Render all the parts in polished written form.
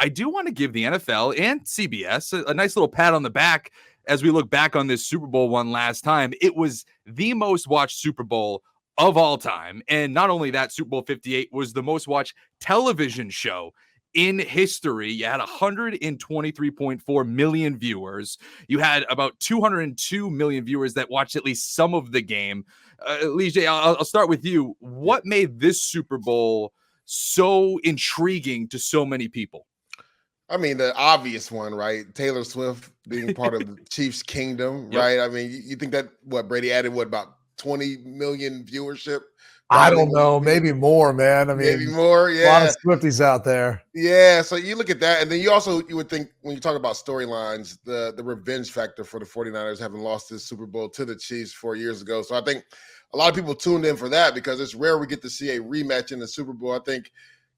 I do want to give the NFL and CBS a nice little pat on the back as we look back on this Super Bowl one last time. It was the most watched Super Bowl of all time. And not only that, Super Bowl 58 was the most watched television show in history. You had 123.4 million viewers. You had about 202 million viewers that watched at least some of the game. Lige, I'll start with you. What made this Super Bowl so intriguing to so many people? I mean, the obvious one, right? Taylor Swift being part of the Chiefs' kingdom, right? I mean, you think that Brady added about 20 million viewership? I don't know, maybe more, man. I mean, maybe more. Yeah, a lot of Swifties out there. Yeah, so you look at that, and then you would think when you talk about storylines, the revenge factor for the 49ers having lost this Super Bowl to the Chiefs 4 years ago. So I think a lot of people tuned in for that because it's rare we get to see a rematch in the Super Bowl. I think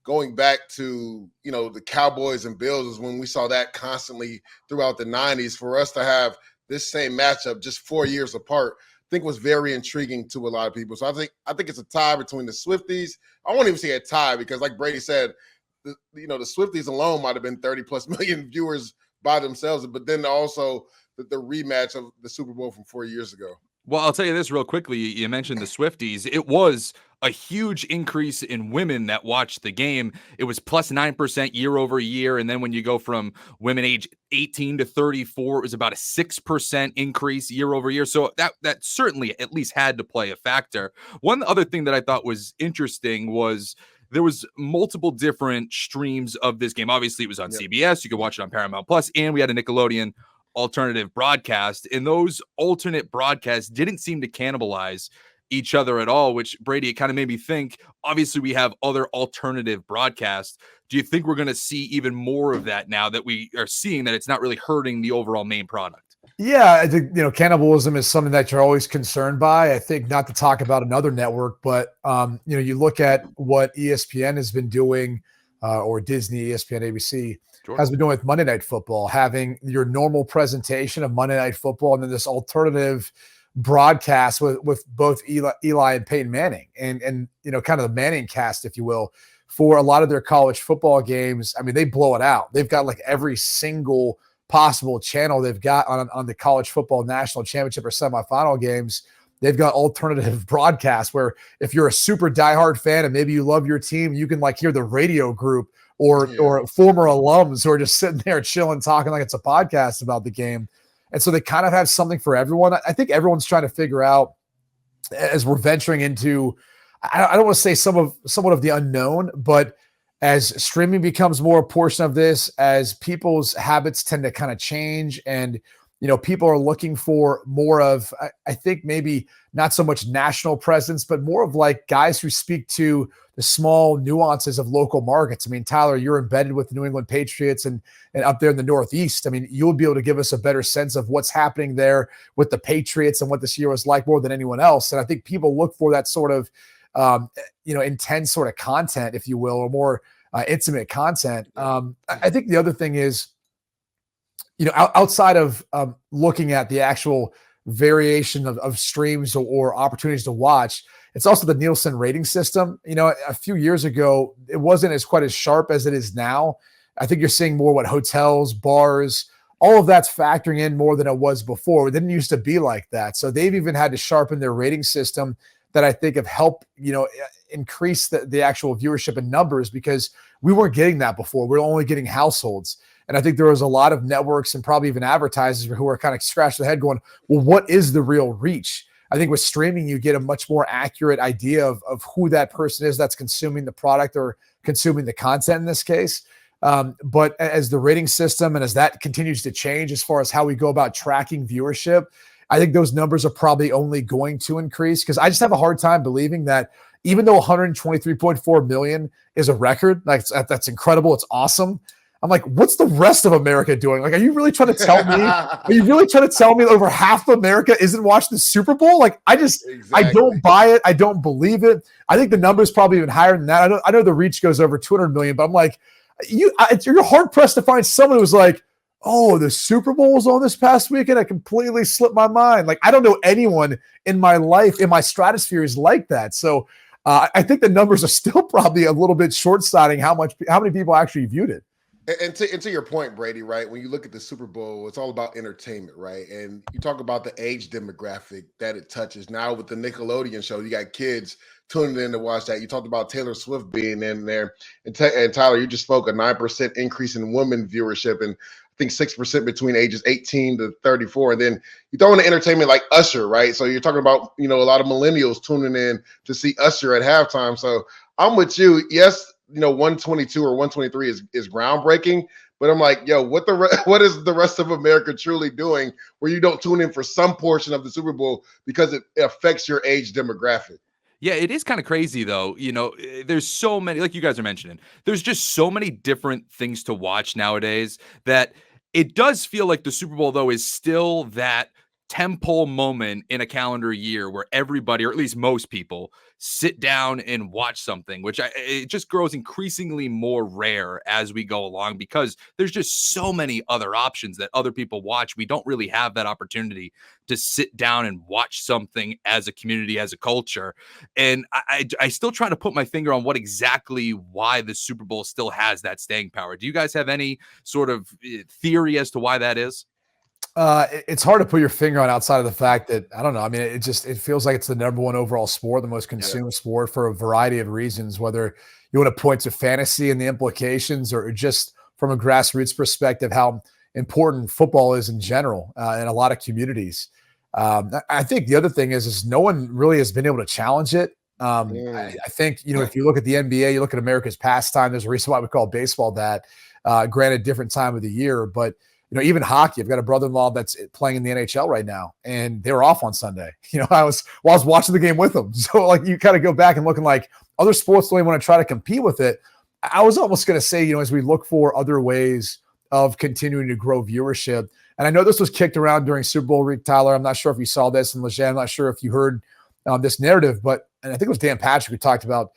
going back to, the Cowboys and Bills is when we saw that constantly throughout the 90s. For us to have this same matchup just 4 years apart, I think was very intriguing to a lot of people. So I think it's a tie between the Swifties. I won't even say a tie because, like Brady said, the Swifties alone might have been 30+ million viewers by themselves, but then also the rematch of the Super Bowl from 4 years ago. Well, I'll tell you this real quickly. You mentioned the Swifties. It was a huge increase in women that watched the game. It was plus 9% year over year. And then when you go from women age 18 to 34, it was about a 6% increase year over year. So that certainly at least had to play a factor. One other thing that I thought was interesting was there was multiple different streams of this game. Obviously, it was on CBS. You could watch it on Paramount Plus, and we had a Nickelodeon alternative broadcast, and those alternate broadcasts didn't seem to cannibalize each other at all, which, Brady, it kind of made me think, obviously we have other alternative broadcasts. Do you think we're going to see even more of that now that we are seeing that it's not really hurting the overall main product? Yeah, I think, cannibalism is something that you're always concerned by. I think, not to talk about another network, but, you look at what ESPN has been doing, or Disney, ESPN, ABC, has been doing with Monday Night Football, having your normal presentation of Monday Night Football and then this alternative broadcast with both Eli and Peyton Manning and kind of the Manning cast, if you will, for a lot of their college football games. I mean, they blow it out. They've got like every single possible channel they've got on the college football national championship or semifinal games. They've got alternative broadcasts where if you're a super diehard fan and maybe you love your team, you can like hear the radio group or former alums who are just sitting there chilling, talking like it's a podcast about the game. And so they kind of have something for everyone. I think everyone's trying to figure out, as we're venturing into, I don't want to say somewhat of the unknown, but as streaming becomes more a portion of this, as people's habits tend to kind of change and people are looking for more of, I think maybe not so much national presence, but more of like guys who speak to the small nuances of local markets. I mean, Tyler, you're embedded with the New England Patriots and up there in the Northeast. I mean, you'll be able to give us a better sense of what's happening there with the Patriots and what this year was like more than anyone else. And I think people look for that sort of, intense sort of content, if you will, or more intimate content. I think the other thing is, outside of looking at the actual variation of streams or opportunities to watch, it's also the Nielsen rating system. A few years ago, it wasn't quite as sharp as it is now. I think you're seeing more hotels, bars, all of that's factoring in more than it was before. It didn't used to be like that. So they've even had to sharpen their rating system that I think have helped, increase the actual viewership and numbers, because we weren't getting that before. We were only getting households. And I think there was a lot of networks and probably even advertisers who are kind of scratching their head going, well, what is the real reach? I think with streaming, you get a much more accurate idea of who that person is that's consuming the product or consuming the content in this case. But as the rating system and as that continues to change as far as how we go about tracking viewership, I think those numbers are probably only going to increase, because I just have a hard time believing that even though 123.4 million is a record, like that's incredible, it's awesome. I'm like, what's the rest of America doing? Like, are you really trying to tell me? Are you really trying to tell me that over half of America isn't watching the Super Bowl? Like, I don't buy it. I don't believe it. I think the number is probably even higher than that. I know the reach goes over 200 million, but I'm like, you're hard pressed to find someone who's like, oh, the Super Bowl was on this past weekend. I completely slipped my mind. Like, I don't know anyone in my life, in my stratosphere, is like that. So I think the numbers are still probably a little bit short-sighting how many people actually viewed it. And to your point, Brady, right? When you look at the Super Bowl, it's all about entertainment, right? And you talk about the age demographic that it touches. Now with the Nickelodeon show, you got kids tuning in to watch that. You talked about Taylor Swift being in there, and Tyler, you just spoke a 9% increase in women viewership, and I think 6% between ages 18 to 34. And then you throw in the entertainment like Usher, right? So you're talking about a lot of millennials tuning in to see Usher at halftime. So I'm with you. Yes, 122 or 123 is groundbreaking, but I'm like, yo, what is the rest of America truly doing where you don't tune in for some portion of the Super Bowl because it affects your age demographic? Yeah, it is kind of crazy though. There's so many, like you guys are mentioning, there's just so many different things to watch nowadays that it does feel like the Super Bowl though is still that tentpole moment in a calendar year where everybody, or at least most people, sit down and watch something, which it just grows increasingly more rare as we go along because there's just so many other options that other people watch. We don't really have that opportunity to sit down and watch something as a community, as a culture. And I still try to put my finger on why the Super Bowl still has that staying power. Do you guys have any sort of theory as to why that is? It's hard to put your finger on outside of the fact that, I don't know. I mean, it feels like it's the number one overall sport, the most consumed sport for a variety of reasons, whether you want to point to fantasy and the implications or just from a grassroots perspective, how important football is in general in a lot of communities. I think the other thing is no one really has been able to challenge it. I think, if you look at the NBA, you look at America's pastime, there's a reason why we call baseball that, granted different time of the year, but even hockey, I've got a brother-in-law that's playing in the NHL right now, and they were off on Sunday. I was watching the game with them. So like you kind of go back and looking like other sports don't even want to try to compete with it. I was almost going to say, as we look for other ways of continuing to grow viewership, and I know this was kicked around during Super Bowl week, Tyler. I'm not sure if you saw this, and Lejean, I'm not sure if you heard this narrative, and I think it was Dan Patrick who talked about,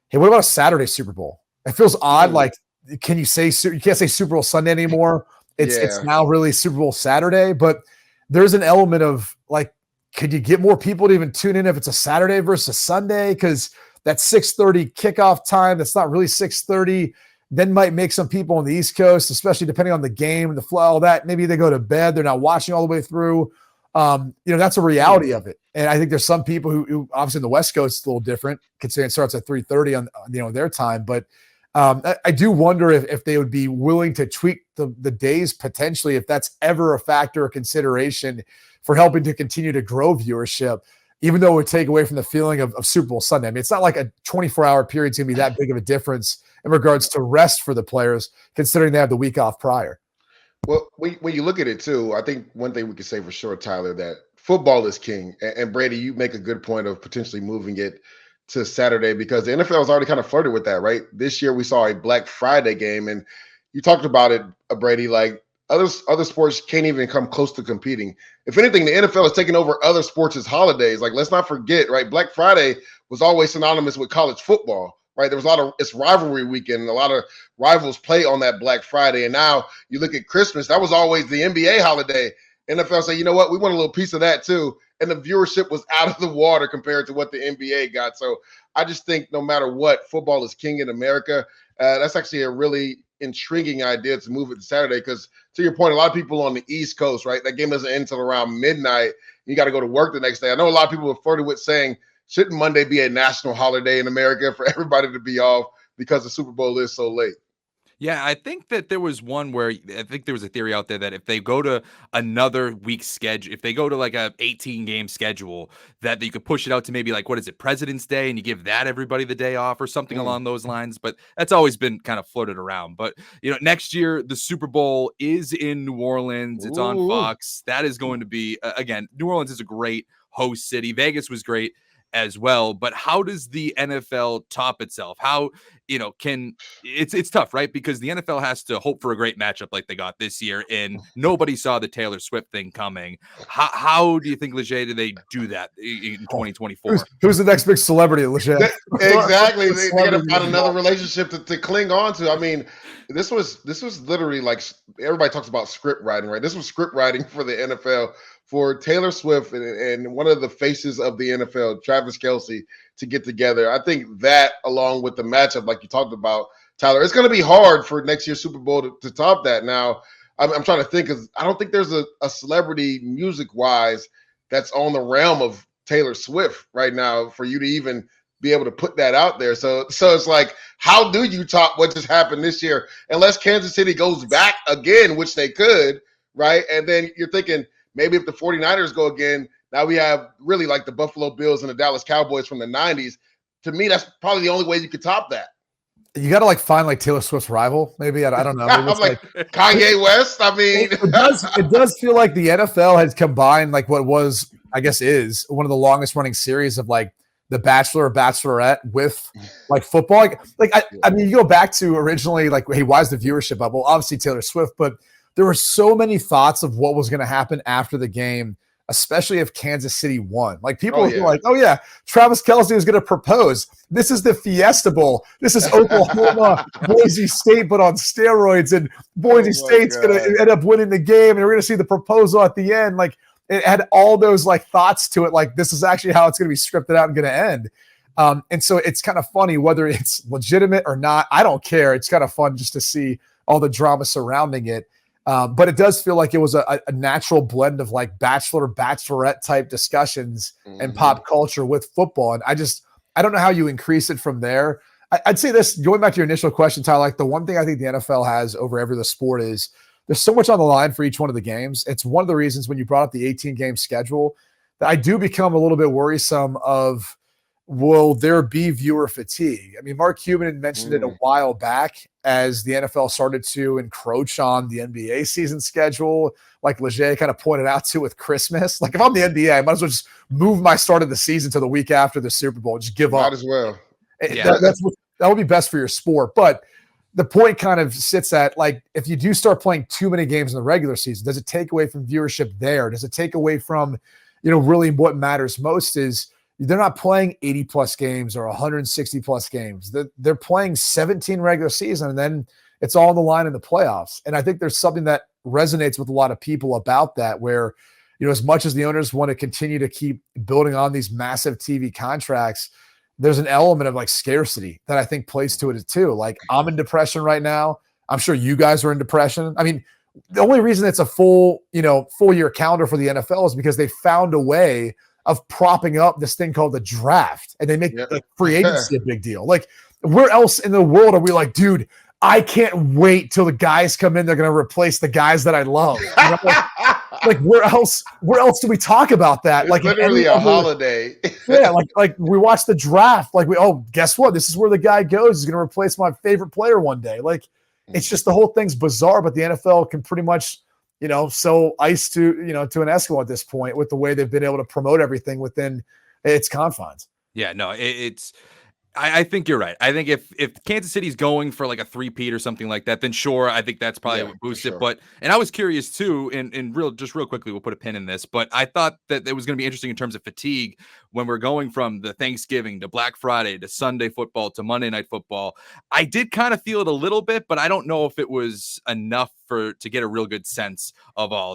hey, what about a Saturday Super Bowl? It feels odd. Like, you can't say Super Bowl Sunday anymore. It's now really Super Bowl Saturday, but there's an element of like, could you get more people to even tune in if it's a Saturday versus a Sunday? Because that 6:30 kickoff time, that's not really 6:30, then might make some people on the East Coast, especially depending on the game, the flow, all that. Maybe they go to bed, they're not watching all the way through. That's a reality of it. And I think there's some people who obviously in the West Coast, it's a little different, considering it starts at 3:30 on their time, but I do wonder if they would be willing to tweak the days potentially, if that's ever a factor or consideration for helping to continue to grow viewership, even though it would take away from the feeling of Super Bowl Sunday. I mean, it's not like a 24-hour period is going to be that big of a difference in regards to rest for the players, considering they have the week off prior. Well, when you look at it too, I think one thing we can say for sure, Tyler, that football is king. And Brady, you make a good point of potentially moving it to Saturday because the NFL has already kind of flirted with that, right? This year we saw a Black Friday game, and you talked about it, Brady, like other sports can't even come close to competing. If anything, the NFL has taken over other sports as holidays. Like, let's not forget, right? Black Friday was always synonymous with college football, right? There was it's rivalry weekend, and a lot of rivals play on that Black Friday. And now you look at Christmas, that was always the NBA holiday. NFL say, you know what? We want a little piece of that too. And the viewership was out of the water compared to what the NBA got. So I just think no matter what, football is king in America. That's actually a really intriguing idea to move it to Saturday because, to your point, a lot of people on the East Coast, right? That game doesn't end until around midnight. You got to go to work the next day. I know a lot of people have flirted with saying, shouldn't Monday be a national holiday in America for everybody to be off because the Super Bowl is so late? Yeah, I think that there was one where I think there was a theory out there that if they go to another week's schedule, if they go to like a 18-game schedule, that you could push it out to maybe like, what is it, President's Day, and you give that everybody the day off or something along those lines. But that's always been kind of floated around. But, next year, the Super Bowl is in New Orleans. It's on Fox. That is going to be, again, New Orleans is a great host city. Vegas was great as well. But how does the NFL top itself? How, it's tough, right? Because the NFL has to hope for a great matchup like they got this year, and nobody saw the Taylor Swift thing coming. How do you think, Leger, do they do that in 2024? Who's the next big celebrity, Leger? Exactly. They got to find another relationship to cling on to. I mean, this was literally like, everybody talks about script writing, right? This was script writing for the NFL, for Taylor Swift and one of the faces of the NFL, Travis Kelce, to get together. I think that, along with the matchup, like you talked about, Tyler. It's going to be hard for next year's Super Bowl to top that. Now, I'm trying to think because I don't think there's a celebrity music-wise that's on the realm of Taylor Swift right now for you to even be able to put that out there. So it's like, how do you top what just happened this year? Unless Kansas City goes back again, which they could, right? And then you're thinking maybe if the 49ers go again, now we have really like the Buffalo Bills and the Dallas Cowboys from the 90s. To me, that's probably the only way you could top that. You got to like find like Taylor Swift's rival. Maybe I don't know. Maybe I'm like Kanye West. I mean, it does feel like the NFL has combined like what was, I guess, is one of the longest running series of like The Bachelor or Bachelorette with like football. I mean, you go back to originally like, hey, why is the viewership up? Well, obviously Taylor Swift, but there were so many thoughts of what was going to happen after the game, especially if Kansas City won. Like people were like, oh yeah, Travis Kelce is going to propose. This is the Fiesta Bowl. This is Oklahoma, Boise State, but on steroids. And Boise State's going to end up winning the game. And we're going to see the proposal at the end. Like it had all those like thoughts to it. Like this is actually how it's going to be scripted out and going to end. And so it's kind of funny whether it's legitimate or not. I don't care. It's kind of fun just to see all the drama surrounding it. But it does feel like it was a natural blend of like Bachelor, Bachelorette type discussions and pop culture with football. And I don't know how you increase it from there. I'd say this, going back to your initial question, Tyler, like the one thing I think the NFL has over every other sport is there's so much on the line for each one of the games. It's one of the reasons when you brought up the 18-game schedule that I do become a little bit worrisome of, will there be viewer fatigue? I mean, Mark Cuban had mentioned it a while back as the NFL started to encroach on the NBA season schedule, like Leger kind of pointed out to with Christmas. Like if I'm the NBA, I might as well just move my start of the season to the week after the Super Bowl. Just give up. Might as well. Yeah. That would be best for your sport. But the point kind of sits at like, if you do start playing too many games in the regular season, does it take away from viewership there? Does it take away from, really what matters most is they're not playing 80 plus games or 160 plus games. They're playing 17 regular season, and then it's all on the line in the playoffs. And I think there's something that resonates with a lot of people about that, where, as much as the owners want to continue to keep building on these massive TV contracts, there's an element of like scarcity that I think plays to it too. Like I'm in depression right now. I'm sure you guys are in depression. I mean, the only reason it's a full year calendar for the NFL is because they found a way of propping up this thing called the draft, and they make like free agency a big deal. Like where else in the world are we like, dude, I can't wait till the guys come in. They're going to replace the guys that I love. Like where else do we talk about that? It's like literally a holiday. Yeah. Like we watch the draft. Like guess what? This is where the guy goes. He's going to replace my favorite player one day. Like it's just, the whole thing's bizarre, but the NFL can pretty much, sell ice to an Eskimo at this point with the way they've been able to promote everything within its confines. Yeah, no, I think you're right. I think if Kansas City's going for like a three-peat or something like that, then sure, I think that's probably what boosts it. But, and I was curious too, just real quickly, we'll put a pin in this, but I thought that it was going to be interesting in terms of fatigue when we're going from the Thanksgiving to Black Friday to Sunday football to Monday Night Football. I did kind of feel it a little bit, but I don't know if it was enough to get a real good sense of all that.